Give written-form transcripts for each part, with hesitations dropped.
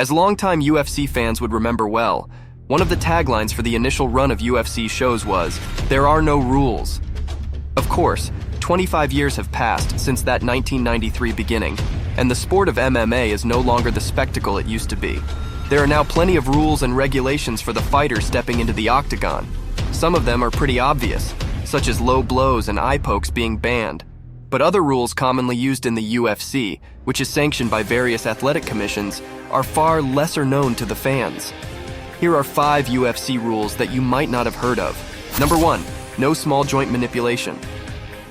As longtime UFC fans would remember well, one of the taglines for the initial run of UFC shows was, "There are no rules." Of course, 25 years have passed since that 1993 beginning, and the sport of MMA is no longer the spectacle it used to be. There are now plenty of rules and regulations for the fighter stepping into the octagon. Some of them are pretty obvious, such as low blows and eye pokes being banned. But other rules commonly used in the UFC, which is sanctioned by various athletic commissions, are far lesser known to the fans. Here are 5 UFC rules that you might not have heard of. Number 1, no small joint manipulation.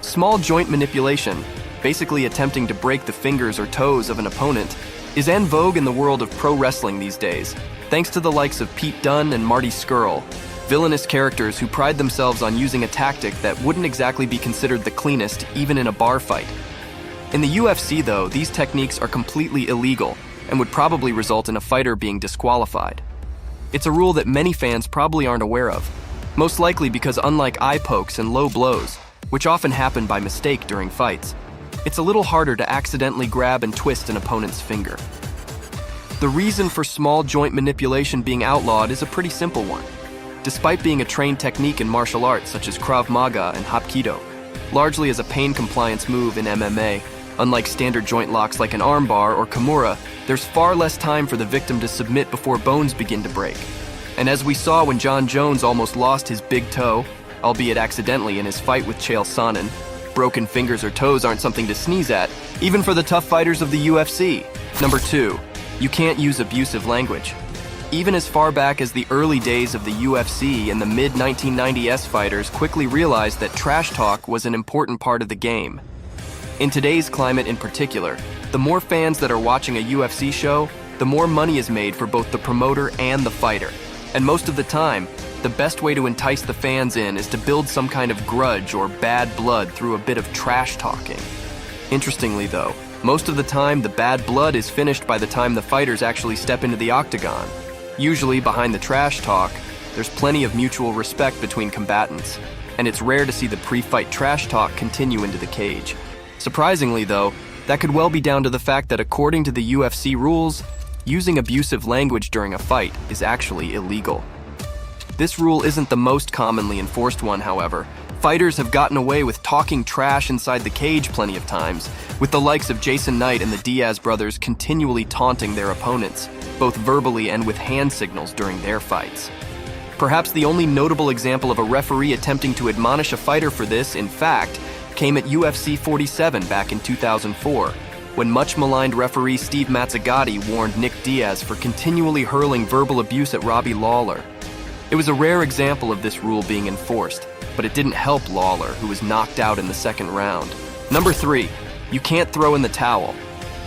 Small joint manipulation, basically attempting to break the fingers or toes of an opponent, is en vogue in the world of pro wrestling these days, thanks to the likes of Pete Dunne and Marty Scurll, villainous characters who pride themselves on using a tactic that wouldn't exactly be considered the cleanest, even in a bar fight. In the UFC, though, these techniques are completely illegal and would probably result in a fighter being disqualified. It's a rule that many fans probably aren't aware of, most likely because unlike eye pokes and low blows, which often happen by mistake during fights, it's a little harder to accidentally grab and twist an opponent's finger. The reason for small joint manipulation being outlawed is a pretty simple one. Despite being a trained technique in martial arts such as Krav Maga and Hapkido, largely as a pain compliance move in MMA, unlike standard joint locks like an armbar or Kimura, there's far less time for the victim to submit before bones begin to break. And as we saw when John Jones almost lost his big toe, albeit accidentally in his fight with Chael Sonnen, broken fingers or toes aren't something to sneeze at, even for the tough fighters of the UFC. Number 2, you can't use abusive language. Even as far back as the early days of the UFC and the mid-1990s fighters quickly realized that trash talk was an important part of the game. In today's climate in particular, the more fans that are watching a UFC show, the more money is made for both the promoter and the fighter. And most of the time, the best way to entice the fans in is to build some kind of grudge or bad blood through a bit of trash talking. Interestingly though, most of the time the bad blood is finished by the time the fighters actually step into the octagon. Usually behind the trash talk, there's plenty of mutual respect between combatants, and it's rare to see the pre-fight trash talk continue into the cage. Surprisingly though, that could well be down to the fact that according to the UFC rules, using abusive language during a fight is actually illegal. This rule isn't the most commonly enforced one, however. Fighters have gotten away with talking trash inside the cage plenty of times, with the likes of Jason Knight and the Diaz brothers continually taunting their opponents, both verbally and with hand signals during their fights. Perhaps the only notable example of a referee attempting to admonish a fighter for this, in fact, came at UFC 47 back in 2004, when much-maligned referee Steve Mazzagatti warned Nick Diaz for continually hurling verbal abuse at Robbie Lawler. It was a rare example of this rule being enforced, but it didn't help Lawler, who was knocked out in the second round. Number 3, you can't throw in the towel.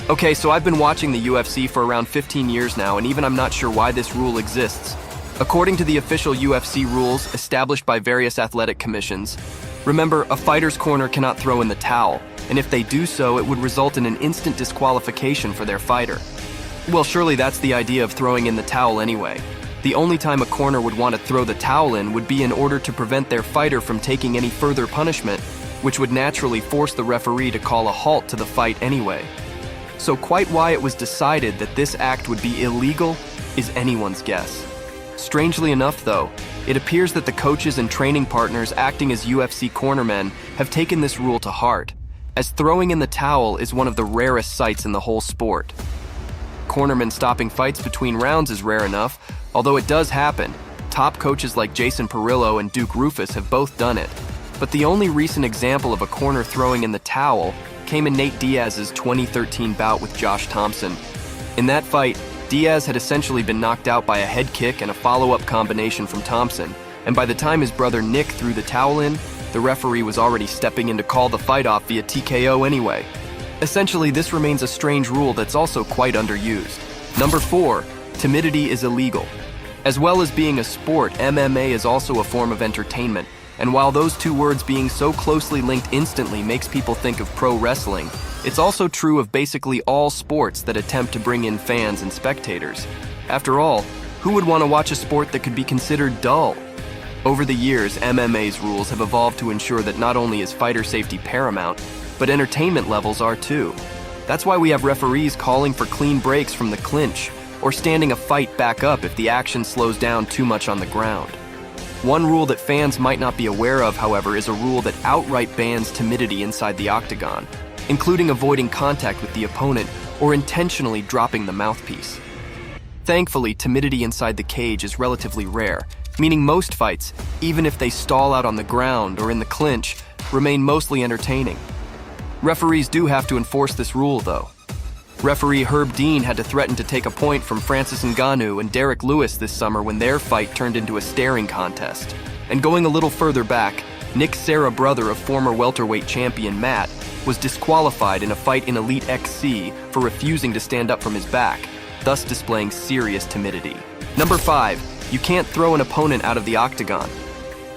Okay, so I've been watching the UFC for around 15 years now, and even I'm not sure why this rule exists. According to the official UFC rules established by various athletic commissions, remember, a fighter's corner cannot throw in the towel, and if they do so, it would result in an instant disqualification for their fighter. Well, surely that's the idea of throwing in the towel anyway. The only time a corner would want to throw the towel in would be in order to prevent their fighter from taking any further punishment, which would naturally force the referee to call a halt to the fight anyway. So quite why it was decided that this act would be illegal is anyone's guess. Strangely enough though, it appears that the coaches and training partners acting as UFC cornermen have taken this rule to heart, as throwing in the towel is one of the rarest sights in the whole sport. Cornermen stopping fights between rounds is rare enough, although it does happen. Top coaches like Jason Perillo and Duke Roufus have both done it. But the only recent example of a corner throwing in the towel came in Nate Diaz's 2013 bout with Josh Thompson. In that fight, Diaz had essentially been knocked out by a head kick and a follow-up combination from Thompson, and by the time his brother Nick threw the towel in, the referee was already stepping in to call the fight off via TKO anyway. Essentially, this remains a strange rule that's also quite underused. Number 4, timidity is illegal. As well as being a sport, MMA is also a form of entertainment, and while those two words being so closely linked instantly makes people think of pro wrestling, it's also true of basically all sports that attempt to bring in fans and spectators. After all, who would want to watch a sport that could be considered dull? Over the years, MMA's rules have evolved to ensure that not only is fighter safety paramount, but entertainment levels are too. That's why we have referees calling for clean breaks from the clinch, or standing a fight back up if the action slows down too much on the ground. One rule that fans might not be aware of, however, is a rule that outright bans timidity inside the octagon, including avoiding contact with the opponent or intentionally dropping the mouthpiece. Thankfully, timidity inside the cage is relatively rare, meaning most fights, even if they stall out on the ground or in the clinch, remain mostly entertaining. Referees do have to enforce this rule, though. Referee Herb Dean had to threaten to take a point from Francis Ngannou and Derek Lewis this summer when their fight turned into a staring contest. And going a little further back, Nick Serra, brother of former welterweight champion Matt, was disqualified in a fight in Elite XC for refusing to stand up from his back, thus displaying serious timidity. Number 5, you can't throw an opponent out of the octagon.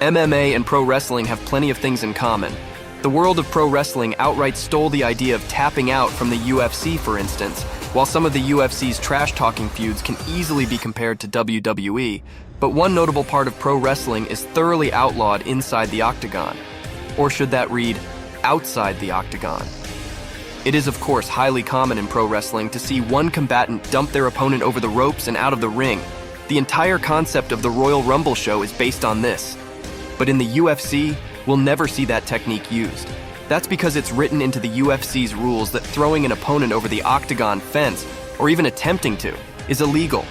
MMA and pro wrestling have plenty of things in common. The world of pro wrestling outright stole the idea of tapping out from the UFC, for instance, while some of the UFC's trash-talking feuds can easily be compared to WWE. But one notable part of pro wrestling is thoroughly outlawed inside the octagon. Or should that read, outside the octagon? It is, of course, highly common in pro wrestling to see one combatant dump their opponent over the ropes and out of the ring. The entire concept of the Royal Rumble show is based on this. But in the UFC, we'll never see that technique used. That's because it's written into the UFC's rules that throwing an opponent over the octagon fence, or even attempting to, is illegal.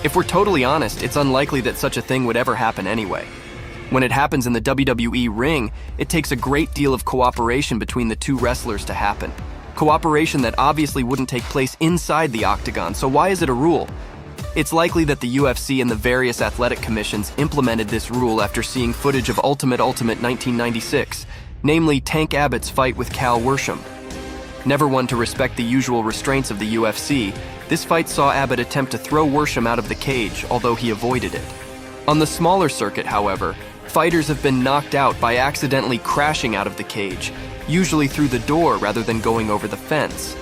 If we're totally honest, it's unlikely that such a thing would ever happen anyway. When it happens in the WWE ring, it takes a great deal of cooperation between the two wrestlers to happen. Cooperation that obviously wouldn't take place inside the octagon, so why is it a rule? It's likely that the UFC and the various athletic commissions implemented this rule after seeing footage of Ultimate 1996, namely Tank Abbott's fight with Cal Worsham. Never one to respect the usual restraints of the UFC, this fight saw Abbott attempt to throw Worsham out of the cage, although he avoided it. On the smaller circuit, however, fighters have been knocked out by accidentally crashing out of the cage, usually through the door rather than going over the fence,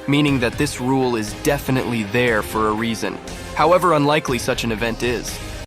meaning that this rule is definitely there for a reason, however unlikely such an event is.